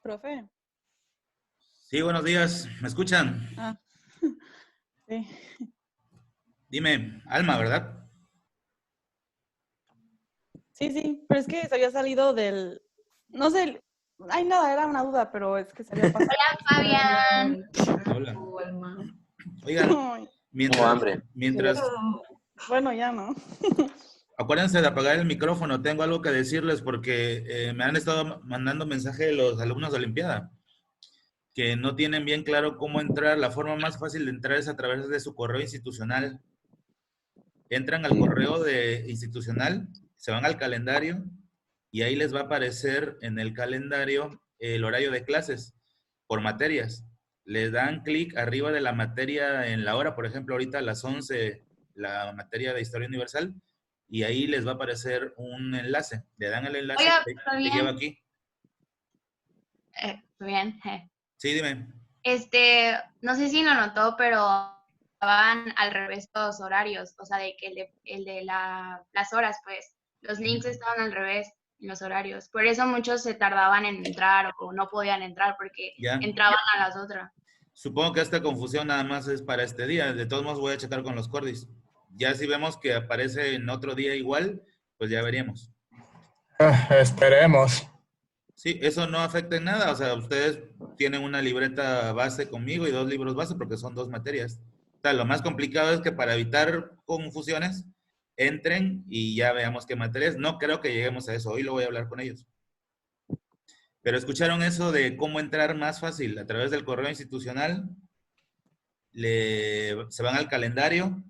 Profe. Sí, buenos días. ¿Me escuchan? Ah, sí. Dime, Alma, ¿verdad? Sí, sí, pero es que se había salido del... No sé, ay, nada, era una duda, pero es que se había pasado. Hola, Fabián. Hola. Alma. Oigan, Tengo mientras Bueno, ya no. acuérdense de apagar el micrófono, tengo algo que decirles porque me han estado mandando mensaje de los alumnos de Olimpiada que no tienen bien claro cómo entrar. La forma más fácil de entrar es a través de su correo institucional. Entran al correo de institucional, se van al calendario y ahí les va a aparecer en el calendario el horario de clases por materias. Le dan clic arriba de la materia en la hora, por ejemplo, ahorita a las 11, la materia de Historia Universal, y ahí les va a aparecer un enlace. Le dan el enlace Oiga, y te lleva Fabián. aquí. Fabián. Sí, dime. No sé si lo notó, pero estaban al revés los horarios, o sea, de que las horas, pues, los links estaban al revés en los horarios. Por eso muchos se tardaban en entrar o no podían entrar porque Ya. entraban a las otras. Supongo que esta confusión nada más es para este día. De todos modos voy a checar con los cordis. Ya si vemos que aparece en otro día igual, pues ya veríamos. Esperemos. Sí, eso no afecta en nada. O sea, ustedes tienen una libreta base conmigo y 2 libros base porque son 2 materias. O sea, lo más complicado es que para evitar confusiones, entren y ya veamos qué materias. No creo que lleguemos a eso. Hoy lo voy a hablar con ellos. Pero escucharon eso de cómo entrar más fácil a través del correo institucional. Se van al calendario,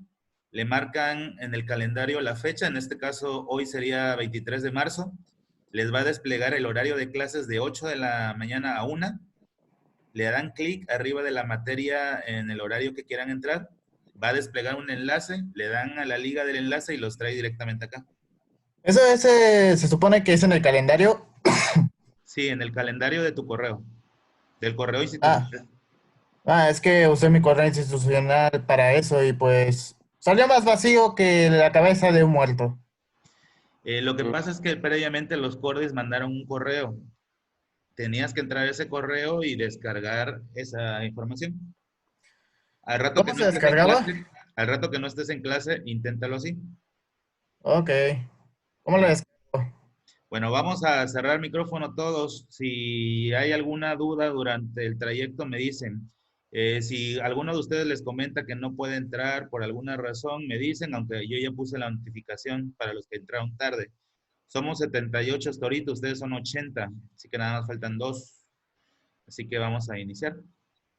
le marcan en el calendario la fecha, en este caso hoy sería 23 de marzo, les va a desplegar el horario de clases de 8 de la mañana a 1, le dan clic arriba de la materia en el horario que quieran entrar, va a desplegar un enlace, le dan a la liga del enlace y los trae directamente acá. Eso se supone que es en el calendario. Sí, en el calendario de tu correo, del correo Ah, institucional. es que usé mi correo institucional para eso y pues salió más vacío que la cabeza de un muerto. Lo que pasa es que previamente los cordis mandaron un correo. Tenías que entrar a ese correo y descargar esa información. Al rato que ¿Cómo no se estés en descargaba? clase, al rato que no estés en clase, inténtalo así. Ok. ¿Cómo lo descargo? Bueno, vamos a cerrar el micrófono todos. Si hay alguna duda durante el trayecto, me dicen. Si alguno de ustedes les comenta que no puede entrar por alguna razón, me dicen, aunque yo ya puse la notificación para los que entraron tarde. Somos 78 hasta ahorita, ustedes son 80, así que nada más faltan 2. Así que vamos a iniciar.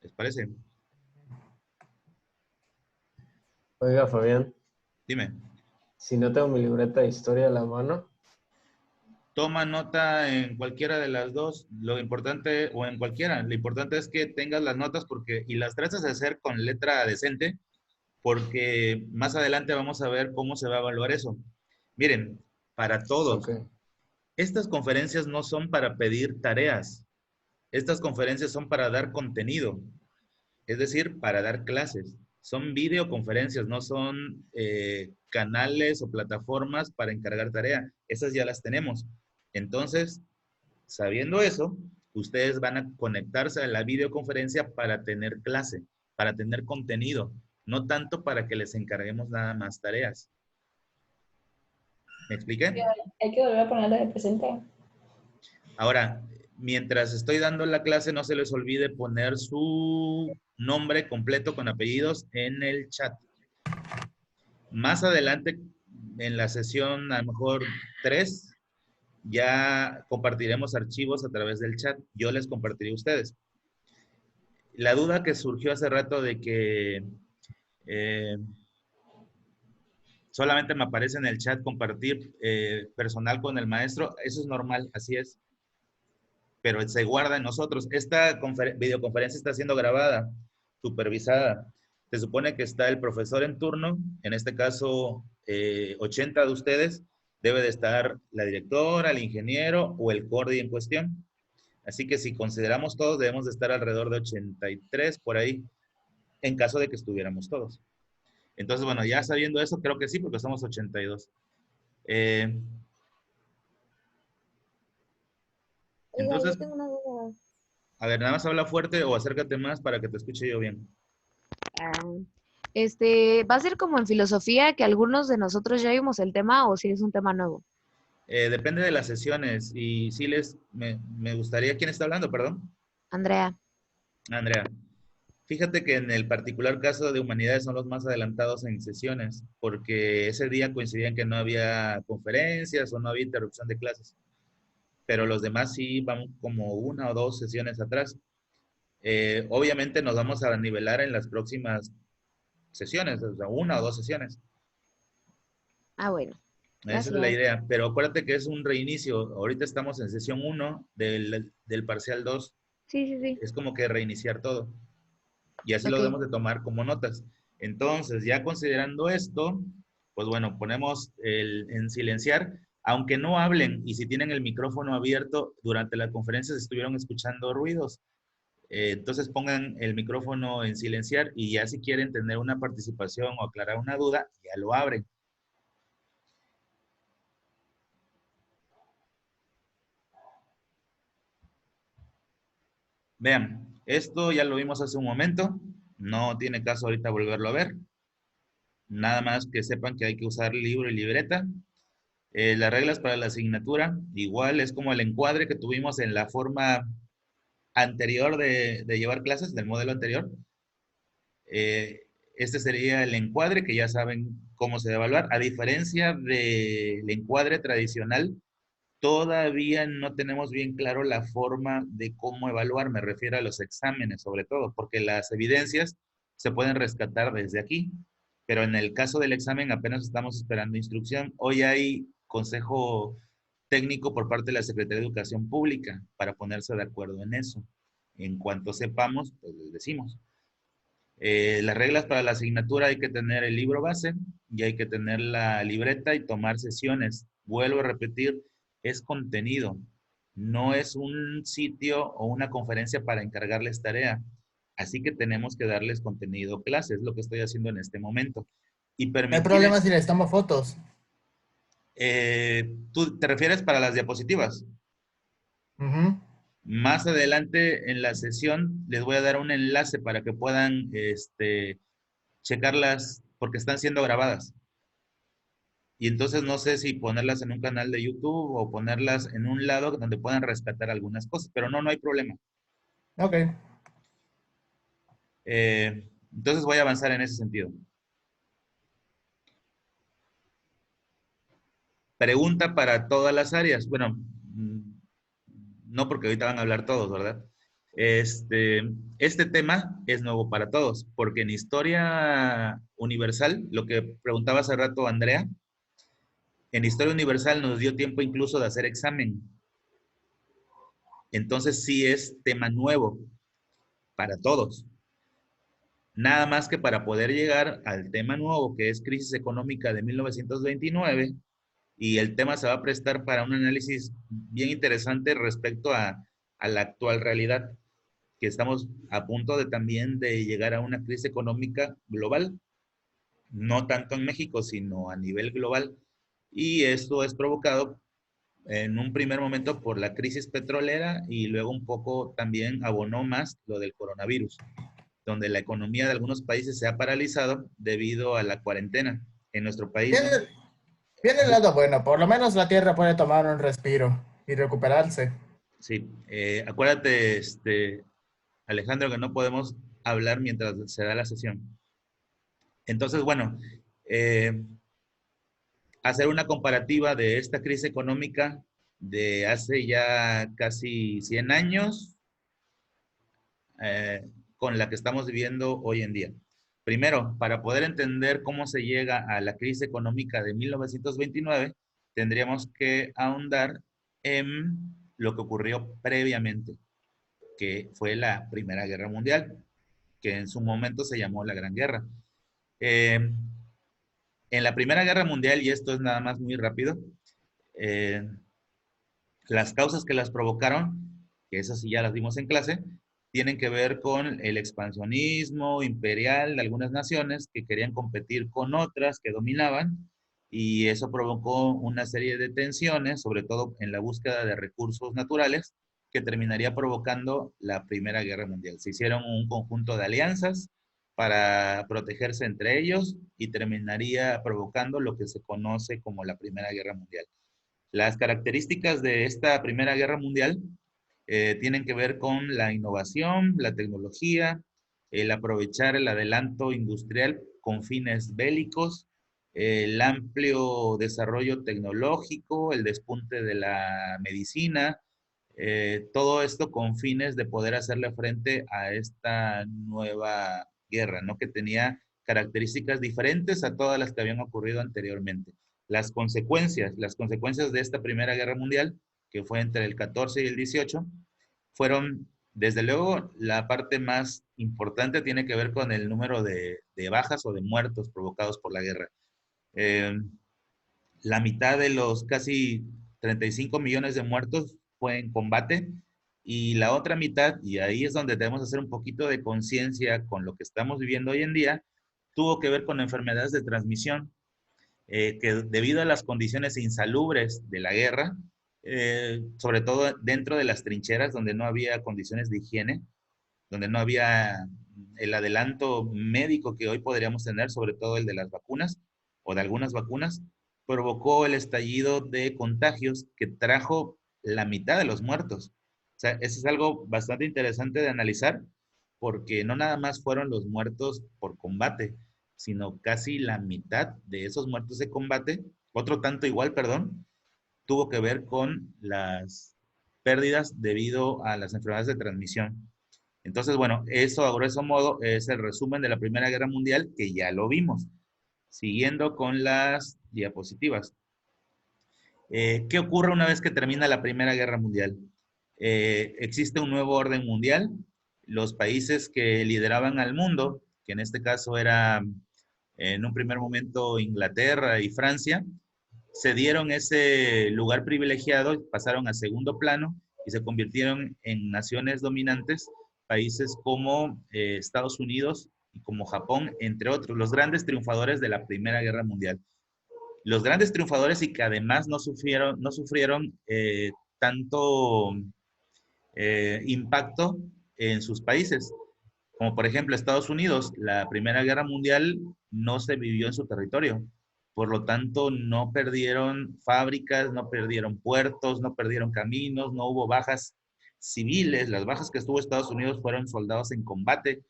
¿Les parece? Oiga, Fabián, Dime. si no tengo mi libreta de historia a la mano, Toma nota en cualquiera de las dos, lo importante, o en cualquiera, lo importante es que tengas las notas y las trates de hacer con letra decente, porque más adelante vamos a ver cómo se va a evaluar eso. Miren, para todos, ok. estas conferencias no son para pedir tareas, estas conferencias son para dar contenido, es decir, para dar clases. Son videoconferencias, no son canales o plataformas para encargar tarea. Esas ya las tenemos. Entonces, sabiendo eso, ustedes van a conectarse a la videoconferencia para tener clase, para tener contenido, no tanto para que les encarguemos nada más tareas. ¿Me expliqué? Hay que volver a ponerlo de presente. Ahora, mientras estoy dando la clase, no se les olvide poner su nombre completo con apellidos en el chat. Más adelante, en la sesión a lo mejor 3, ya compartiremos archivos a través del chat. Yo les compartiré a ustedes. La duda que surgió hace rato de que solamente me aparece en el chat compartir personal con el maestro, eso es normal, así es. Pero se guarda en nosotros. Esta videoconferencia está siendo grabada, supervisada. Se supone que está el profesor en turno, en este caso 80 de ustedes, debe de estar la directora, el ingeniero o el cordi en cuestión. Así que si consideramos todos, debemos de estar alrededor de 83 por ahí, en caso de que estuviéramos todos. Entonces, bueno, ya sabiendo eso, creo que sí, porque somos 82. Entonces, yo tengo una duda. a ver, nada más habla fuerte o acércate más para que te escuche yo bien. ¿Va a ser como en filosofía que algunos de nosotros ya vimos el tema o si es un tema nuevo? Depende de las sesiones y sí me gustaría, ¿quién está hablando, perdón? Andrea. Andrea. Fíjate que en el particular caso de humanidades son los más adelantados en sesiones, porque ese día coincidían que no había conferencias o no había interrupción de clases, pero los demás sí van como 1 o 2 sesiones atrás. Obviamente nos vamos a nivelar en las próximas sesiones, o sea, 1 o 2 sesiones. Ah, bueno. Esa es la idea, pero acuérdate que es un reinicio. Ahorita estamos en sesión 1 del parcial 2. Sí. Es como que reiniciar todo. Y así lo Ok. debemos de tomar como notas. Entonces, ya considerando esto, pues bueno, ponemos en silenciar, aunque no hablen y si tienen el micrófono abierto, durante la conferencia se estuvieron escuchando ruidos. Entonces pongan el micrófono en silenciar y ya si quieren tener una participación o aclarar una duda, ya lo abren. Vean, esto ya lo vimos hace un momento, no tiene caso ahorita volverlo a ver. Nada más que sepan que hay que usar libro y libreta. Las reglas para la asignatura, igual es como el encuadre que tuvimos en la forma anterior de llevar clases, del modelo anterior. Este sería el encuadre que ya saben cómo se debe evaluar. A diferencia del encuadre tradicional, todavía no tenemos bien claro la forma de cómo evaluar, me refiero a los exámenes sobre todo, porque las evidencias se pueden rescatar desde aquí, pero en el caso del examen apenas estamos esperando instrucción. Hoy hay consejo técnico por parte de la Secretaría de Educación Pública para ponerse de acuerdo en eso. En cuanto sepamos, pues les decimos. Las reglas para la asignatura hay que tener el libro base y hay que tener la libreta y tomar sesiones. Vuelvo a repetir, es contenido, no es un sitio o una conferencia para encargarles tarea. Así que tenemos que darles contenido clase, es lo que estoy haciendo en este momento. Y No hay permitir, problema si les tomo fotos. ¿tú te refieres para las diapositivas? Ujú. Más adelante en la sesión les voy a dar un enlace para que puedan checarlas porque están siendo grabadas. Y entonces no sé si ponerlas en un canal de YouTube o ponerlas en un lado donde puedan rescatar algunas cosas, pero no hay problema. Ok. Entonces voy a avanzar en ese sentido. Pregunta para todas las áreas. Bueno, no porque ahorita van a hablar todos, ¿verdad? Este tema es nuevo para todos, porque en Historia Universal, lo que preguntaba hace rato Andrea, en Historia Universal nos dio tiempo incluso de hacer examen. Entonces sí es tema nuevo para todos. Nada más que para poder llegar al tema nuevo, que es crisis económica de 1929, y el tema se va a prestar para un análisis bien interesante respecto a la actual realidad, que estamos a punto de también de llegar a una crisis económica global, no tanto en México, sino a nivel global. Y esto es provocado en un primer momento por la crisis petrolera y luego un poco también abonó más lo del coronavirus, donde la economía de algunos países se ha paralizado debido a la cuarentena. En nuestro país, ¿Qué, Viene el lado bueno, por lo menos la Tierra puede tomar un respiro y recuperarse. Sí, acuérdate, Alejandro, que no podemos hablar mientras se da la sesión. Entonces, bueno, eh, hacer una comparativa de esta crisis económica de hace ya casi 100 años con la que estamos viviendo hoy en día. Primero, para poder entender cómo se llega a la crisis económica de 1929, tendríamos que ahondar en lo que ocurrió previamente, que fue la Primera Guerra Mundial, que en su momento se llamó la Gran Guerra. Eh, en la Primera Guerra Mundial, y esto es nada más muy rápido, eh, las causas que las provocaron, que esas sí ya las vimos en clase, tienen que ver con el expansionismo imperial de algunas naciones que querían competir con otras que dominaban, y eso provocó una serie de tensiones, sobre todo en la búsqueda de recursos naturales, que terminaría provocando la Primera Guerra Mundial. Se hicieron un conjunto de alianzas para protegerse entre ellos y terminaría provocando lo que se conoce como la Primera Guerra Mundial. Las características de esta Primera Guerra Mundial tienen que ver con la innovación, la tecnología, el aprovechar el adelanto industrial con fines bélicos, el amplio desarrollo tecnológico, el despunte de la medicina, todo esto con fines de poder hacerle frente a esta nueva guerra, ¿no? Que tenía características diferentes a todas las que habían ocurrido anteriormente. Las consecuencias de esta Primera Guerra Mundial, que fue entre el 14 y el 18, fueron, desde luego, la parte más importante tiene que ver con el número de bajas o de muertos provocados por la guerra. Eh, la mitad de los casi 35 millones de muertos fue en combate y la otra mitad, y ahí es donde debemos hacer un poquito de conciencia con lo que estamos viviendo hoy en día, tuvo que ver con enfermedades de transmisión que debido a las condiciones insalubres de la guerra, sobre todo dentro de las trincheras donde no había condiciones de higiene, donde no había el adelanto médico que hoy podríamos tener, sobre todo el de las vacunas o de algunas vacunas, provocó el estallido de contagios que trajo la mitad de los muertos. O sea, eso es algo bastante interesante de analizar, porque no nada más fueron los muertos por combate, sino casi la mitad de esos muertos de combate, otro tanto igual, perdón, tuvo que ver con las pérdidas debido a las enfermedades de transmisión. Entonces, bueno, eso a grueso modo es el resumen de la Primera Guerra Mundial que ya lo vimos. Siguiendo con las diapositivas. ¿Qué ocurre una vez que termina la Primera Guerra Mundial? Existe un nuevo orden mundial. Los países que lideraban al mundo, que en este caso era en un primer momento Inglaterra y Francia, cedieron ese lugar privilegiado, pasaron a segundo plano y se convirtieron en naciones dominantes, países como Estados Unidos y como Japón, entre otros, los grandes triunfadores de la Primera Guerra Mundial. Los grandes triunfadores y que además no sufrieron tanto impacto en sus países. Como por ejemplo Estados Unidos, la Primera Guerra Mundial no se vivió en su territorio. Por lo tanto, no perdieron fábricas, no perdieron puertos, no perdieron caminos, no hubo bajas civiles. Las bajas que estuvo Estados Unidos fueron soldados en combate.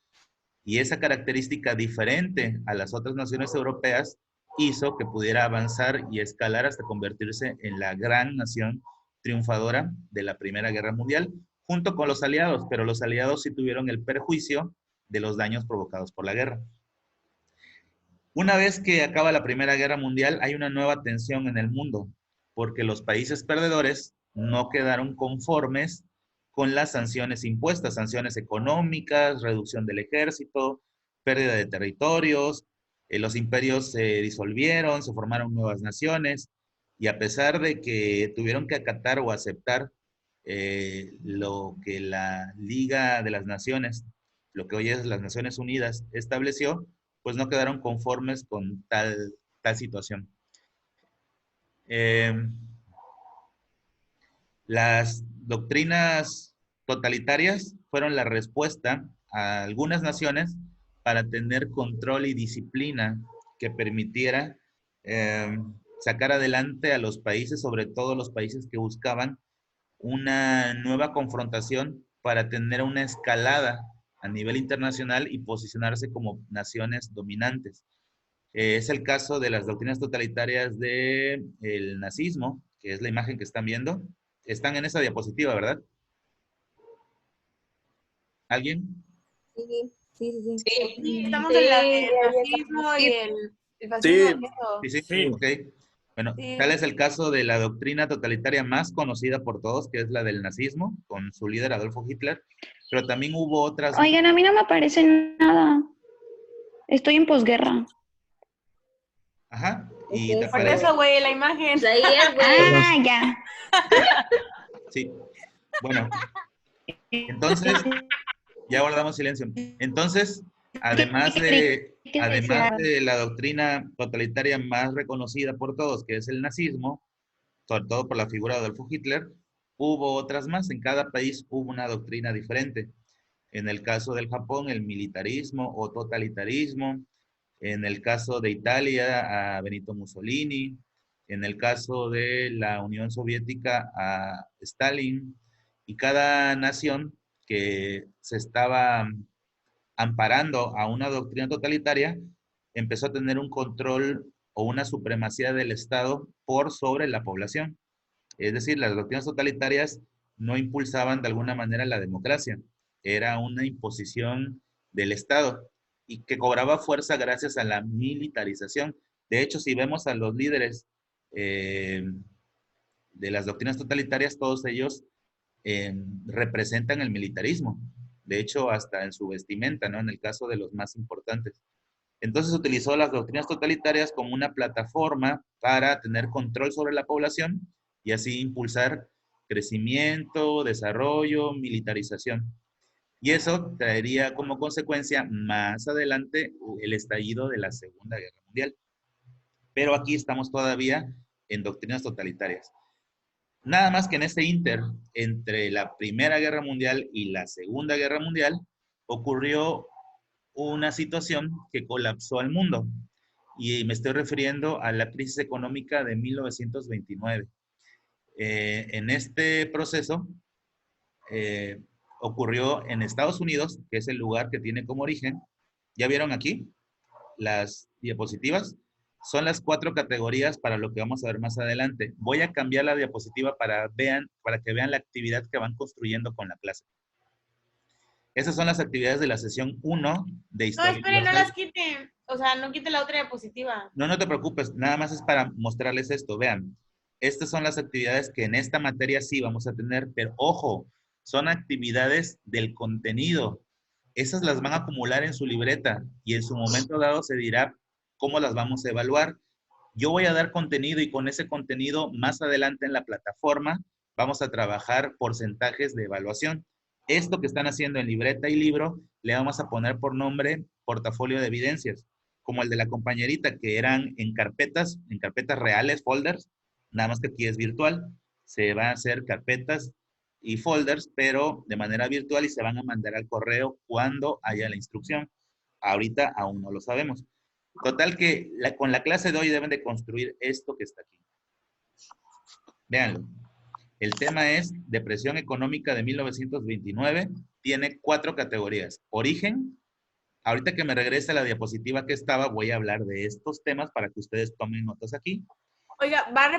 Y esa característica diferente a las otras naciones europeas hizo que pudiera avanzar y escalar hasta convertirse en la gran nación triunfadora de la Primera Guerra Mundial, junto con los aliados, pero los aliados sí tuvieron el perjuicio de los daños provocados por la guerra. Una vez que acaba la Primera Guerra Mundial, hay una nueva tensión en el mundo, porque los países perdedores no quedaron conformes con las sanciones impuestas, sanciones económicas, reducción del ejército, pérdida de territorios, los imperios se disolvieron, se formaron nuevas naciones, y a pesar de que tuvieron que acatar o aceptar lo que la Liga de las Naciones, lo que hoy es las Naciones Unidas, estableció, pues no quedaron conformes con tal situación. Las doctrinas totalitarias fueron la respuesta a algunas naciones para tener control y disciplina que permitiera sacar adelante a los países, sobre todo los países que buscaban una nueva confrontación para tener una escalada a nivel internacional y posicionarse como naciones dominantes. Es el caso de las doctrinas totalitarias del nazismo, que es la imagen que están viendo. Están en esa diapositiva, ¿verdad? ¿Alguien? Sí, sí, sí, sí. Sí, estamos en la del ya nazismo y el fascismo. y eso. Sí, sí, Sí. ok. Bueno, Sí. tal es el caso de la doctrina totalitaria más conocida por todos, que es la del nazismo, con su líder Adolfo Hitler, pero también hubo otras. Oigan, a mí no me aparece nada. Estoy en posguerra. Ajá, y Es te eso. Por aparece. eso, güey, la imagen. Pues ahí es, güey. Ah, ya. Sí, bueno, entonces, ya guardamos silencio. Entonces, además de la doctrina totalitaria más reconocida por todos, que es el nazismo, sobre todo por la figura de Adolfo Hitler, hubo otras más. En cada país hubo una doctrina diferente. En el caso del Japón, el militarismo o totalitarismo. En el caso de Italia, a Benito Mussolini. En el caso de la Unión Soviética, a Stalin. Y cada nación que se estaba amparando a una doctrina totalitaria, empezó a tener un control o una supremacía del Estado por sobre la población. Es decir, las doctrinas totalitarias no impulsaban de alguna manera la democracia, era una imposición del Estado y que cobraba fuerza gracias a la militarización. De hecho, si vemos a los líderes de las doctrinas totalitarias, todos ellos representan el militarismo. De hecho, hasta en su vestimenta, ¿no? En el caso de los más importantes. Entonces utilizó las doctrinas totalitarias como una plataforma para tener control sobre la población y así impulsar crecimiento, desarrollo, militarización. Y eso traería como consecuencia más adelante el estallido de la Segunda Guerra Mundial. Pero aquí estamos todavía en doctrinas totalitarias. Nada más que en ese inter, entre la Primera Guerra Mundial y la Segunda Guerra Mundial, ocurrió una situación que colapsó al mundo. Y me estoy refiriendo a la crisis económica de 1929. En este proceso ocurrió en Estados Unidos, que es el lugar que tiene como origen. ¿Ya vieron aquí las diapositivas? Son las 4 categorías para lo que vamos a ver más adelante. Voy a cambiar la diapositiva para que vean la actividad que van construyendo con la clase. Esas son las actividades de la sesión 1 de No, Historia esperen, no Universal. las quiten. O sea, no quiten la otra diapositiva. No, no te preocupes, nada más es para mostrarles esto. Vean, estas son las actividades que en esta materia sí vamos a tener, pero ojo, son actividades del contenido. Esas las van a acumular en su libreta y en su momento dado se dirá cómo las vamos a evaluar. Yo voy a dar contenido y con ese contenido más adelante en la plataforma vamos a trabajar porcentajes de evaluación. Esto que están haciendo en libreta y libro le vamos a poner por nombre portafolio de evidencias, como el de la compañerita, que eran en carpetas reales, folders, nada más que aquí es virtual. Se van a hacer carpetas y folders, pero de manera virtual y se van a mandar al correo cuando haya la instrucción. Ahorita aún no lo sabemos. Total que con la clase de hoy deben de construir esto que está aquí. Véanlo. El tema es Depresión Económica de 1929. Tiene 4 categorías. Origen. Ahorita que me regrese a la diapositiva que estaba, voy a hablar de estos temas para que ustedes tomen notas aquí. Oiga, va a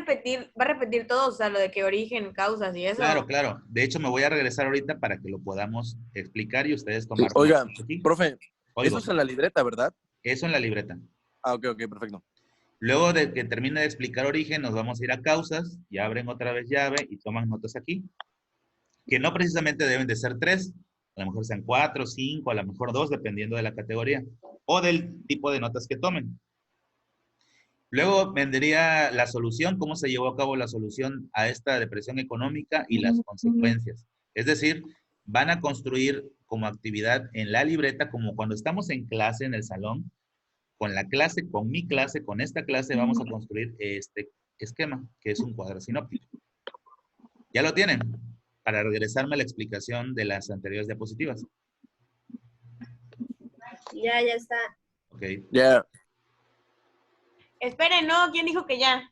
repetir todo, o sea, lo de que origen, causas y eso. Claro, claro. De hecho, me voy a regresar ahorita para que lo podamos explicar y ustedes tomar Oiga, notas aquí. profe, Oigo. eso es en la libreta, ¿verdad? Eso en la libreta. Ah, ok, perfecto. Luego de que termine de explicar origen, nos vamos a ir a causas, y abren otra vez llave y toman notas aquí, que no precisamente deben de ser 3, a lo mejor sean 4, 5, a lo mejor 2, dependiendo de la categoría, o del tipo de notas que tomen. Luego vendría la solución, cómo se llevó a cabo la solución a esta depresión económica y las consecuencias. Es decir, van a construir como actividad en la libreta, como cuando estamos en clase en el salón, con la clase, con mi clase, con esta clase vamos a construir este esquema, que es un cuadro sinóptico. ¿Ya lo tienen? Para regresarme a la explicación de las anteriores diapositivas. Ya está. Ok. Ya. Esperen, no, ¿quién dijo que ya?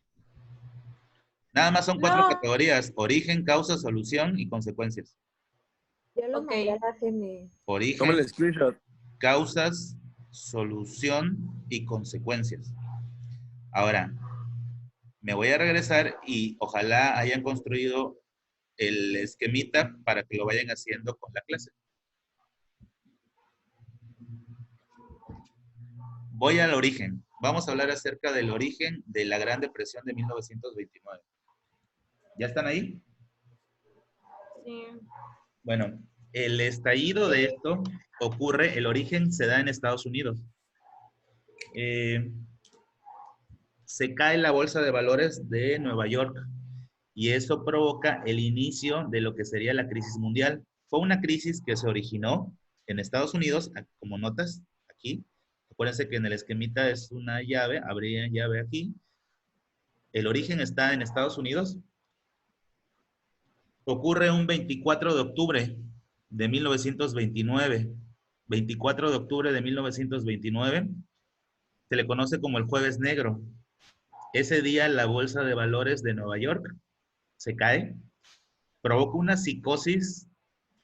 Nada más son 4 No. categorías: origen, causa, solución y consecuencias. Yo lo Ok. mandé a la CNE. Origen, Tómale el screenshot. causas, solución y consecuencias. Ahora, me voy a regresar y ojalá hayan construido el esquemita para que lo vayan haciendo con la clase. Voy al origen. Vamos a hablar acerca del origen de la Gran Depresión de 1929. ¿Ya están ahí? Sí. Bueno, el estallido de esto ocurre, el origen se da en Estados Unidos. Se cae la bolsa de valores de Nueva York y eso provoca el inicio de lo que sería la crisis mundial. Fue una crisis que se originó en Estados Unidos, como notas aquí. Acuérdense que en el esquemita es una llave, abría llave aquí. El origen está en Estados Unidos. Ocurre un 24 de octubre de 1929. 24 de octubre de 1929. Se le conoce como el Jueves Negro. Ese día la bolsa de valores de Nueva York se cae, provoca una psicosis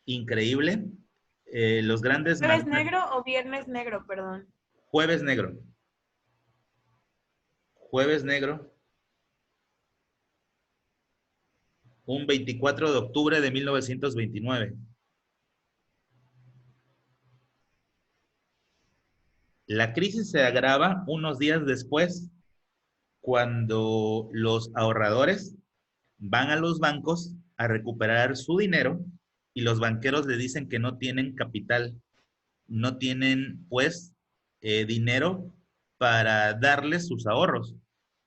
increíble. Los grandes ¿Jueves magnates... negro o viernes negro, perdón? Jueves Negro. Jueves Negro. Un 24 de octubre de 1929. La crisis se agrava unos días después cuando los ahorradores van a los bancos a recuperar su dinero y los banqueros le dicen que no tienen capital, no tienen pues dinero para darles sus ahorros.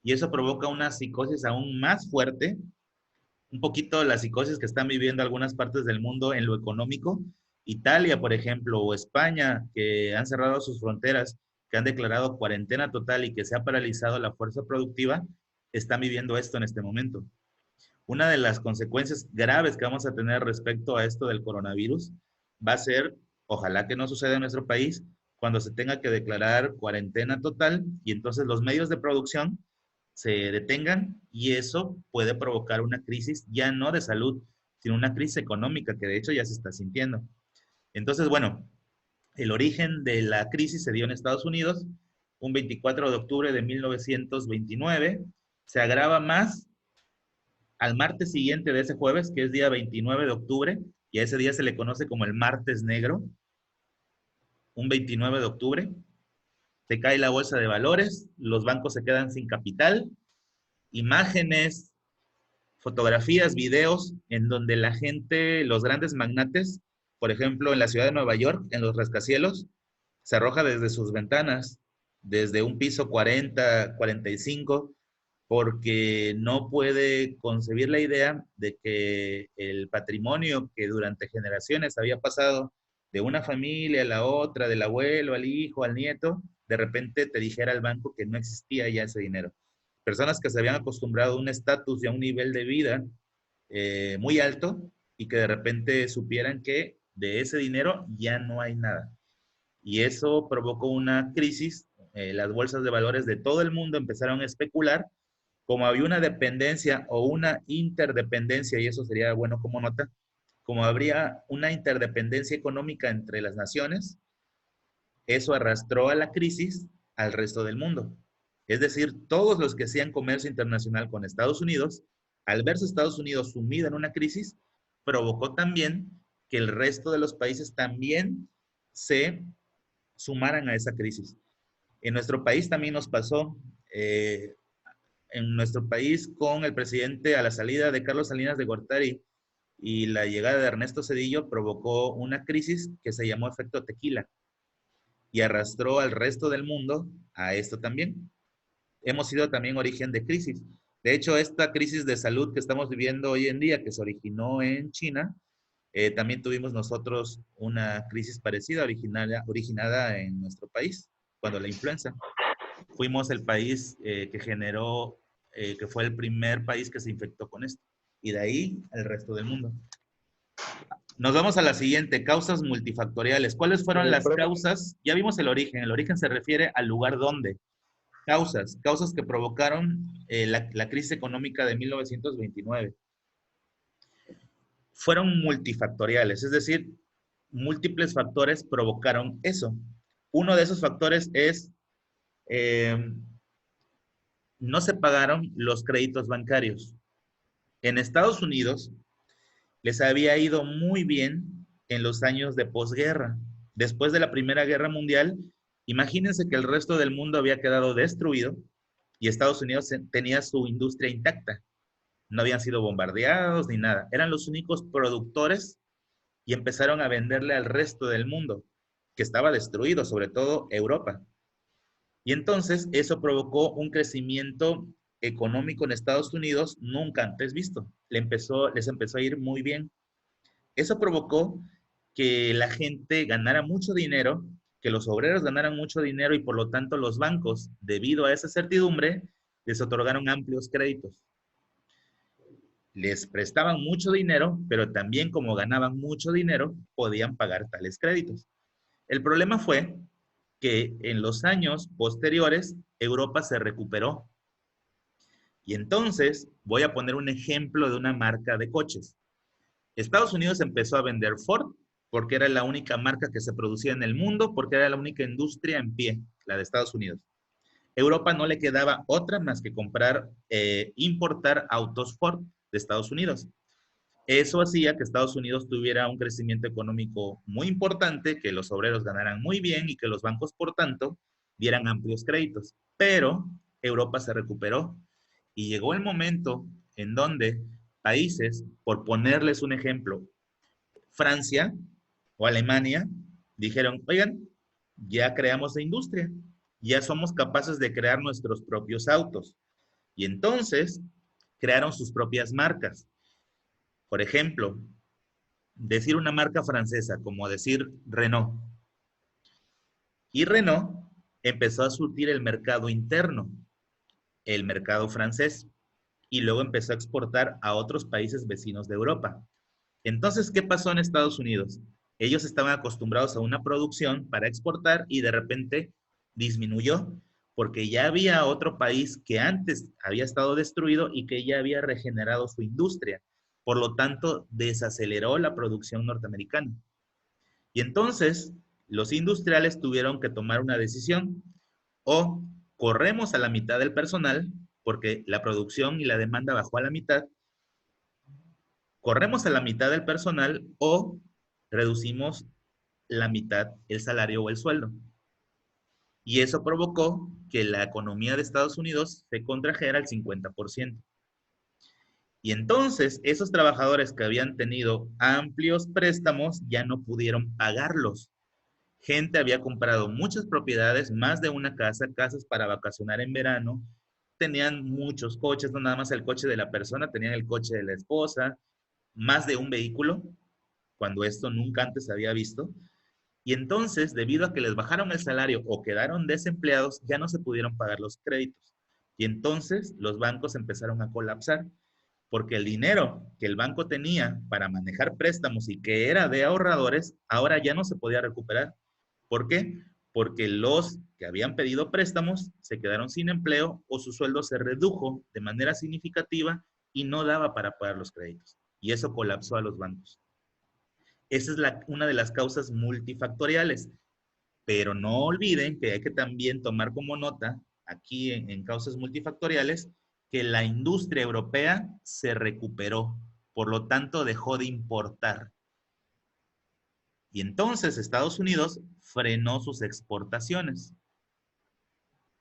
Y eso provoca una psicosis aún más fuerte, un poquito la psicosis que están viviendo algunas partes del mundo en lo económico. Italia, por ejemplo, o España, que han cerrado sus fronteras, que han declarado cuarentena total y que se ha paralizado la fuerza productiva, están viviendo esto en este momento. Una de las consecuencias graves que vamos a tener respecto a esto del coronavirus va a ser, ojalá que no suceda en nuestro país, cuando se tenga que declarar cuarentena total y entonces los medios de producción se detengan y eso puede provocar una crisis ya no de salud, sino una crisis económica que de hecho ya se está sintiendo. Entonces, bueno, el origen de la crisis se dio en Estados Unidos, un 24 de octubre de 1929, se agrava más al martes siguiente de ese jueves, que es día 29 de octubre, y a ese día se le conoce como el martes negro, un 29 de octubre, se cae la bolsa de valores, los bancos se quedan sin capital, imágenes, fotografías, videos, en donde la gente, los grandes magnates, por ejemplo, en la ciudad de Nueva York, en los rascacielos, se arroja desde sus ventanas, desde un piso 40, 45, porque no puede concebir la idea de que el patrimonio que durante generaciones había pasado de una familia a la otra, del abuelo al hijo, al nieto, de repente te dijera el banco que no existía ya ese dinero. Personas que se habían acostumbrado a un estatus y a un nivel de vida muy alto y que de repente supieran que de ese dinero ya no hay nada. Y eso provocó una crisis. Las bolsas de valores de todo el mundo empezaron a especular. Como había una dependencia o una interdependencia, y eso sería bueno como nota, como habría una interdependencia económica entre las naciones, eso arrastró a la crisis al resto del mundo. Es decir, todos los que hacían comercio internacional con Estados Unidos, al verse Estados Unidos sumido en una crisis, provocó también que el resto de los países también se sumaran a esa crisis. En nuestro país también nos pasó, en nuestro país con el presidente a la salida de Carlos Salinas de Gortari y la llegada de Ernesto Zedillo provocó una crisis que se llamó efecto tequila y arrastró al resto del mundo a esto también. Hemos sido también origen de crisis. De hecho, esta crisis de salud que estamos viviendo hoy en día, que se originó en China, también tuvimos nosotros una crisis parecida, originada en nuestro país, cuando la influenza. Fuimos el país que generó, que fue el primer país que se infectó con esto. Y de ahí el resto del mundo. Nos vamos a la siguiente, causas multifactoriales. ¿Cuáles fueron las causas? Ya vimos el origen. El origen se refiere al lugar donde. causas que provocaron la crisis económica de 1929. Fueron multifactoriales, es decir, múltiples factores provocaron eso. Uno de esos factores es, no se pagaron los créditos bancarios. En Estados Unidos les había ido muy bien en los años de posguerra. Después de la Primera Guerra Mundial, imagínense que el resto del mundo había quedado destruido y Estados Unidos tenía su industria intacta. No habían sido bombardeados ni nada. Eran los únicos productores y empezaron a venderle al resto del mundo, que estaba destruido, sobre todo Europa. Y entonces eso provocó un crecimiento económico en Estados Unidos nunca antes visto. Les empezó a ir muy bien. Eso provocó que la gente ganara mucho dinero, que los obreros ganaran mucho dinero y por lo tanto los bancos, debido a esa certidumbre, les otorgaron amplios créditos. Les prestaban mucho dinero, pero también como ganaban mucho dinero, podían pagar tales créditos. El problema fue que en los años posteriores, Europa se recuperó. Y entonces, voy a poner un ejemplo de una marca de coches. Estados Unidos empezó a vender Ford porque era la única marca que se producía en el mundo, porque era la única industria en pie, la de Estados Unidos. Europa no le quedaba otra más que importar autos Ford de Estados Unidos. Eso hacía que Estados Unidos tuviera un crecimiento económico muy importante, que los obreros ganaran muy bien y que los bancos, por tanto, dieran amplios créditos. Pero Europa se recuperó y llegó el momento en donde países, por ponerles un ejemplo, Francia o Alemania, dijeron, oigan, ya creamos la industria, ya somos capaces de crear nuestros propios autos. Y entonces crearon sus propias marcas. Por ejemplo, decir una marca francesa, como decir Renault. Y Renault empezó a surtir el mercado interno, el mercado francés, y luego empezó a exportar a otros países vecinos de Europa. Entonces, ¿qué pasó en Estados Unidos? Ellos estaban acostumbrados a una producción para exportar y de repente disminuyó porque ya había otro país que antes había estado destruido y que ya había regenerado su industria. Por lo tanto, desaceleró la producción norteamericana. Y entonces, los industriales tuvieron que tomar una decisión: o corremos a la mitad del personal, porque la producción y la demanda bajó a la mitad, corremos a la mitad del personal o reducimos la mitad el salario o el sueldo. Y eso provocó que la economía de Estados Unidos se contrajera al 50%. Y entonces esos trabajadores que habían tenido amplios préstamos ya no pudieron pagarlos. Gente había comprado muchas propiedades, más de una casa, casas para vacacionar en verano, tenían muchos coches, no nada más el coche de la persona, tenían el coche de la esposa, más de un vehículo, cuando esto nunca antes se había visto. Y entonces, debido a que les bajaron el salario o quedaron desempleados, ya no se pudieron pagar los créditos. Y entonces los bancos empezaron a colapsar, porque el dinero que el banco tenía para manejar préstamos y que era de ahorradores, ahora ya no se podía recuperar. ¿Por qué? Porque los que habían pedido préstamos se quedaron sin empleo o su sueldo se redujo de manera significativa y no daba para pagar los créditos. Y eso colapsó a los bancos. Esa es una de las causas multifactoriales. Pero no olviden que hay que también tomar como nota, aquí en causas multifactoriales, que la industria europea se recuperó, por lo tanto dejó de importar. Y entonces Estados Unidos frenó sus exportaciones.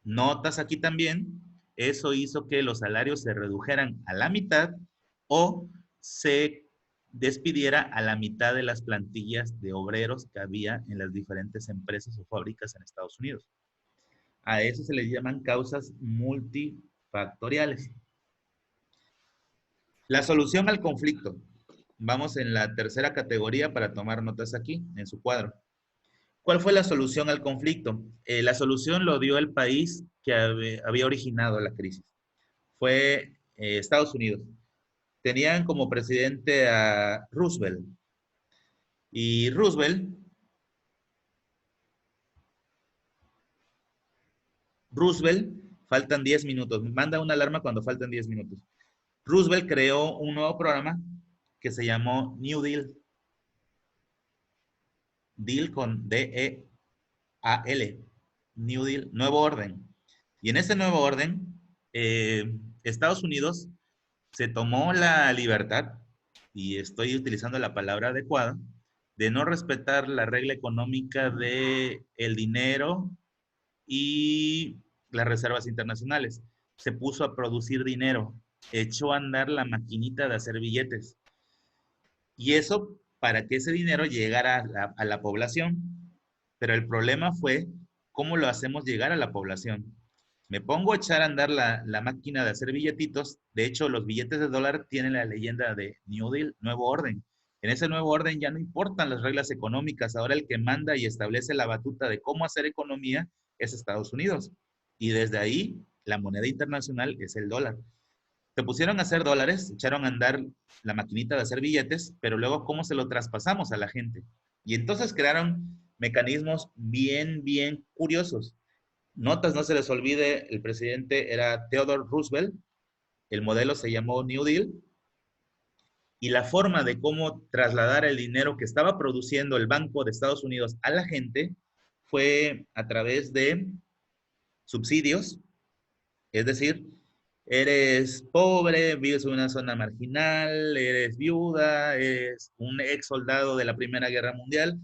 Notas aquí también, eso hizo que los salarios se redujeran a la mitad o se despidiera a la mitad de las plantillas de obreros que había en las diferentes empresas o fábricas en Estados Unidos. A eso se les llaman causas multifactoriales. La solución al conflicto. Vamos en la tercera categoría para tomar notas aquí, en su cuadro. ¿Cuál fue la solución al conflicto? La solución lo dio el país que había originado la crisis. Fue Estados Unidos. Tenían como presidente a Roosevelt. Y Roosevelt faltan 10 minutos. Manda una alarma cuando faltan 10 minutos. Roosevelt creó un nuevo programa que se llamó New Deal. Deal con D-E-A-L. New Deal, nuevo orden. Y en ese nuevo orden, Estados Unidos se tomó la libertad, y estoy utilizando la palabra adecuada, de no respetar la regla económica de el dinero y las reservas internacionales. Se puso a producir dinero, echó a andar la maquinita de hacer billetes. Y eso para que ese dinero llegara a la población. Pero el problema fue cómo lo hacemos llegar a la población. Me pongo a echar a andar la máquina de hacer billetitos. De hecho, los billetes de dólar tienen la leyenda de New Deal, nuevo orden. En ese nuevo orden ya no importan las reglas económicas. Ahora el que manda y establece la batuta de cómo hacer economía es Estados Unidos. Y desde ahí, la moneda internacional es el dólar. Se pusieron a hacer dólares, echaron a andar la maquinita de hacer billetes, pero luego cómo se lo traspasamos a la gente. Y entonces crearon mecanismos bien curiosos. Notas, no se les olvide, el presidente era Theodore Roosevelt, el modelo se llamó New Deal, y la forma de cómo trasladar el dinero que estaba produciendo el Banco de Estados Unidos a la gente fue a través de subsidios, es decir, eres pobre, vives en una zona marginal, eres viuda, eres un ex soldado de la Primera Guerra Mundial,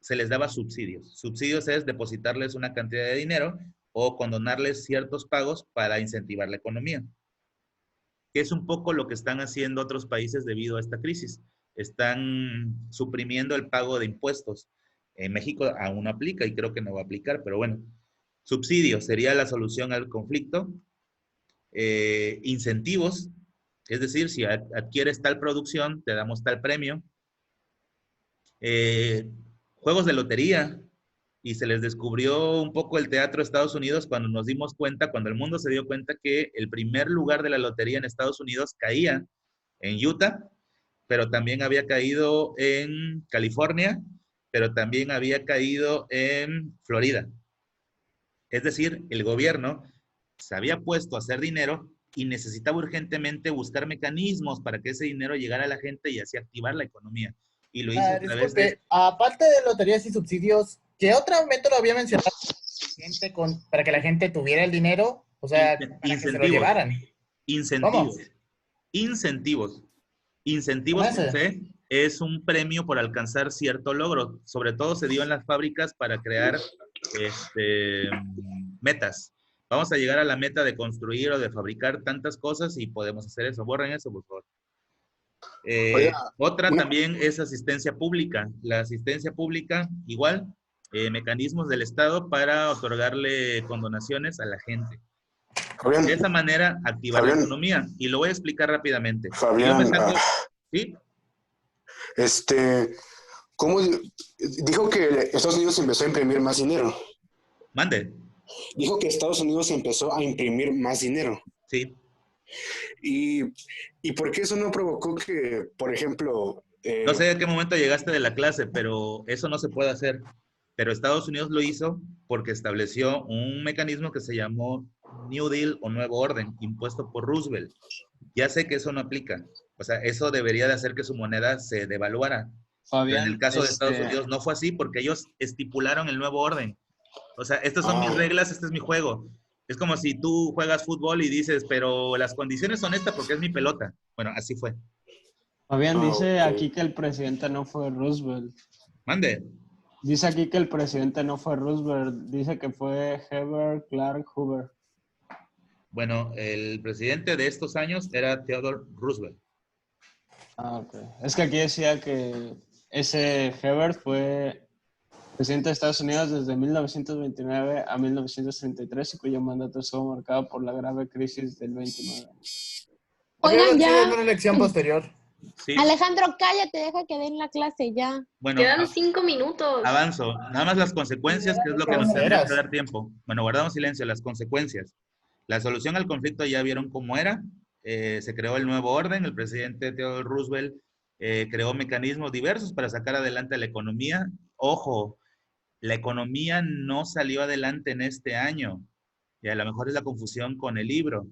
se les daba subsidios. Subsidios es depositarles una cantidad de dinero o condonarles ciertos pagos para incentivar la economía. Que es un poco lo que están haciendo otros países debido a esta crisis. Están suprimiendo el pago de impuestos. En México aún no aplica y creo que no va a aplicar, pero bueno. Subsidios sería la solución al conflicto. Incentivos, es decir, si adquieres tal producción, te damos tal premio. Juegos de lotería, y se les descubrió un poco el teatro de Estados Unidos cuando nos dimos cuenta, cuando el mundo se dio cuenta que el primer lugar de la lotería en Estados Unidos caía en Utah, pero también había caído en California, pero también había caído en Florida. Es decir, el gobierno se había puesto a hacer dinero y necesitaba urgentemente buscar mecanismos para que ese dinero llegara a la gente y así activar la economía. Y lo hizo a través de... Aparte de loterías y subsidios, ¿qué otro método había mencionado para que la gente tuviera el dinero? O sea, para que se lo llevaran. Incentivos. Incentivos. Incentivos per se es un premio por alcanzar cierto logro. Sobre todo se dio en las fábricas para crear metas. Vamos a llegar a la meta de construir o de fabricar tantas cosas y podemos hacer eso. Borren eso, por favor. Otra también es asistencia pública. La asistencia pública, igual, mecanismos del Estado para otorgarle condonaciones a la gente. Fabián, de esa manera, activar la economía. Y lo voy a explicar rápidamente. Fabián, ¿sí? ¿Cómo dijo que Estados Unidos empezó a imprimir más dinero? Mande. Dijo que Estados Unidos empezó a imprimir más dinero. Sí. ¿Y por qué eso no provocó que, por ejemplo... No sé a qué momento llegaste de la clase, pero eso no se puede hacer. Pero Estados Unidos lo hizo porque estableció un mecanismo que se llamó New Deal o Nuevo Orden, impuesto por Roosevelt. Ya sé que eso no aplica. O sea, eso debería de hacer que su moneda se devaluara. Fabián, pero en el caso de Estados Unidos no fue así porque ellos estipularon el nuevo orden. O sea, estas son mis reglas, este es mi juego. Es como si tú juegas fútbol y dices, pero las condiciones son estas porque es mi pelota. Bueno, así fue. Fabián, dice aquí que el presidente no fue Roosevelt. Mande. Dice aquí que el presidente no fue Roosevelt. Dice que fue Herbert Clark Hoover. Bueno, el presidente de estos años era Theodore Roosevelt. Ok. Es que aquí decía que ese Herbert fue presidente de Estados Unidos desde 1929 a 1933 y cuyo mandato estuvo marcado por la grave crisis del 29. Oigan, ya. Una elección posterior. Sí. Alejandro, cállate, deja que den la clase ya. Bueno, quedan 5 minutos. Avanzo. Nada más las consecuencias, que es lo que nos tendría que dar tiempo. Bueno, guardamos silencio. Las consecuencias. La solución al conflicto ya vieron cómo era. Se creó el nuevo orden. El presidente Theodore Roosevelt creó mecanismos diversos para sacar adelante la economía. Ojo, la economía no salió adelante en este año. Y a lo mejor es la confusión con el libro.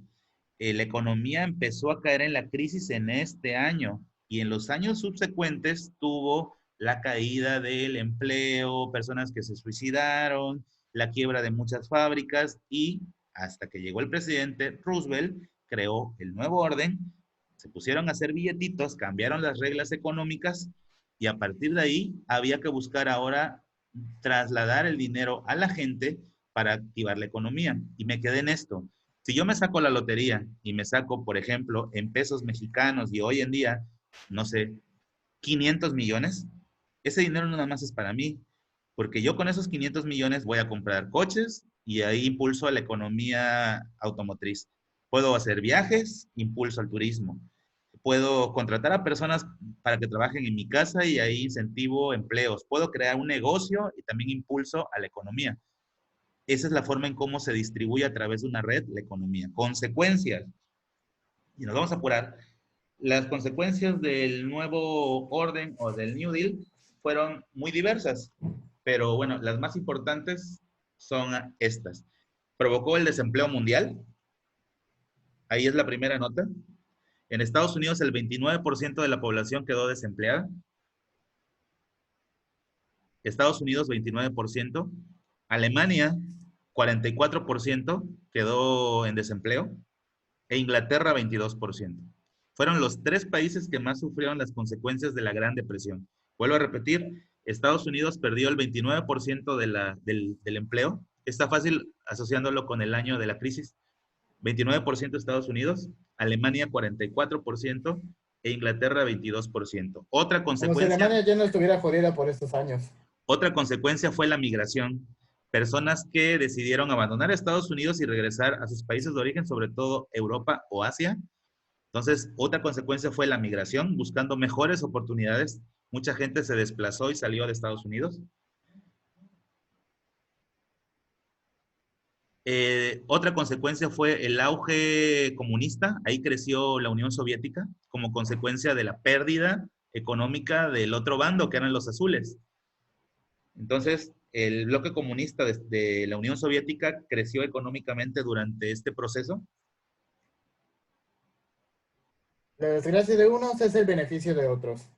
La economía empezó a caer en la crisis en este año y en los años subsecuentes tuvo la caída del empleo, personas que se suicidaron, la quiebra de muchas fábricas y hasta que llegó el presidente Roosevelt, creó el nuevo orden, se pusieron a hacer billetitos, cambiaron las reglas económicas y a partir de ahí había que buscar ahora trasladar el dinero a la gente para activar la economía. Y me quedé en esto. Si yo me saco la lotería y me saco, por ejemplo, en pesos mexicanos y hoy en día, no sé, 500 millones, ese dinero no nada más es para mí, porque yo con esos 500 millones voy a comprar coches y ahí impulso a la economía automotriz. Puedo hacer viajes, impulso al turismo. Puedo contratar a personas para que trabajen en mi casa y ahí incentivo empleos. Puedo crear un negocio y también impulso a la economía. Esa es la forma en cómo se distribuye a través de una red la economía. Consecuencias. Y nos vamos a apurar. Las consecuencias del nuevo orden o del New Deal fueron muy diversas, pero bueno, las más importantes son estas. Provocó el desempleo mundial. Ahí es la primera nota. En Estados Unidos el 29% de la población quedó desempleada. Estados Unidos 29%. Alemania 44% quedó en desempleo. E Inglaterra 22%. Fueron los 3 países que más sufrieron las consecuencias de la Gran Depresión. Vuelvo a repetir, Estados Unidos perdió el 29% del empleo. Está fácil asociándolo con el año de la crisis. 29% Estados Unidos, Alemania 44% e Inglaterra 22%. Otra Como si consecuencia, Alemania ya no estuviera jodida por estos años. otra consecuencia fue la migración. Personas que decidieron abandonar Estados Unidos y regresar a sus países de origen, sobre todo Europa o Asia. Entonces, otra consecuencia fue la migración, buscando mejores oportunidades. Mucha gente se desplazó y salió de Estados Unidos. Otra consecuencia fue el auge comunista. Ahí creció la Unión Soviética como consecuencia de la pérdida económica del otro bando, que eran los azules. Entonces, el bloque comunista de la Unión Soviética creció económicamente durante este proceso. La desgracia de unos es el beneficio de otros.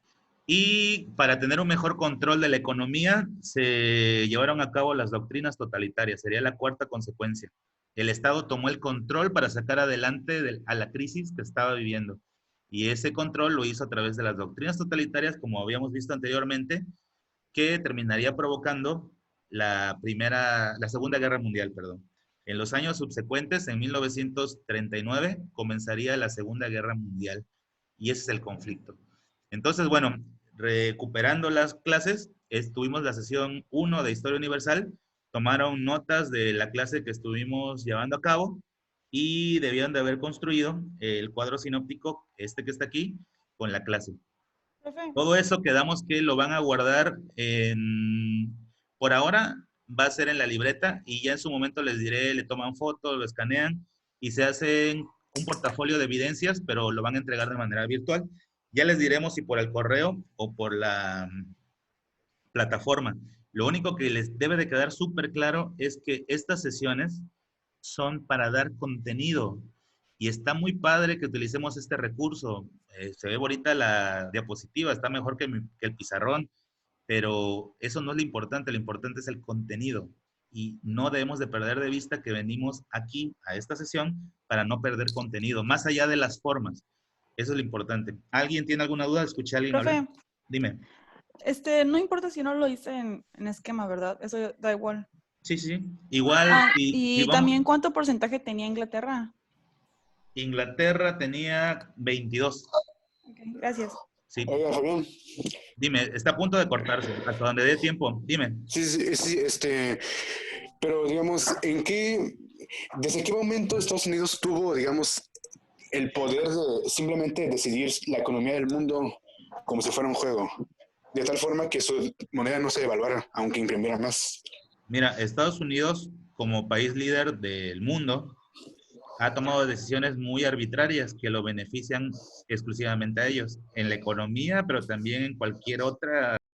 Y para tener un mejor control de la economía, se llevaron a cabo las doctrinas totalitarias. Sería la cuarta consecuencia. El Estado tomó el control para sacar adelante a la crisis que estaba viviendo. Y ese control lo hizo a través de las doctrinas totalitarias, como habíamos visto anteriormente, que terminaría provocando la Segunda Guerra Mundial, perdón. En los años subsecuentes, en 1939, comenzaría la Segunda Guerra Mundial. Y ese es el conflicto. Entonces, bueno, recuperando las clases, tuvimos la sesión 1 de Historia Universal, tomaron notas de la clase que estuvimos llevando a cabo y debieron de haber construido el cuadro sinóptico, que está aquí, con la clase. Todo eso quedamos que lo van a guardar por ahora va a ser en la libreta y ya en su momento les diré, le toman fotos, lo escanean y se hacen un portafolio de evidencias, pero lo van a entregar de manera virtual. Ya les diremos si por el correo o por la plataforma. Lo único que les debe de quedar súper claro es que estas sesiones son para dar contenido y está muy padre que utilicemos este recurso. Se ve bonita la diapositiva, está mejor que el pizarrón, pero eso no es lo importante es el contenido y no debemos de perder de vista que venimos aquí a esta sesión para no perder contenido, más allá de las formas. Eso es lo importante. ¿Alguien tiene alguna duda? Escuché a alguien hablar. Dime. No importa si no lo hice en esquema, ¿verdad? Eso da igual. Sí, sí. Igual. Y también, ¿cuánto porcentaje tenía Inglaterra? Inglaterra tenía 22. Okay, gracias. Sí. Oiga, Fabián. Dime, está a punto de cortarse, hasta donde dé tiempo. Dime. Sí, pero digamos, ¿desde qué momento Estados Unidos tuvo, digamos, el poder de simplemente decidir la economía del mundo como si fuera un juego? De tal forma que su moneda no se devaluara, aunque imprimiera más. Mira, Estados Unidos, como país líder del mundo, ha tomado decisiones muy arbitrarias que lo benefician exclusivamente a ellos, en la economía, pero también en cualquier otra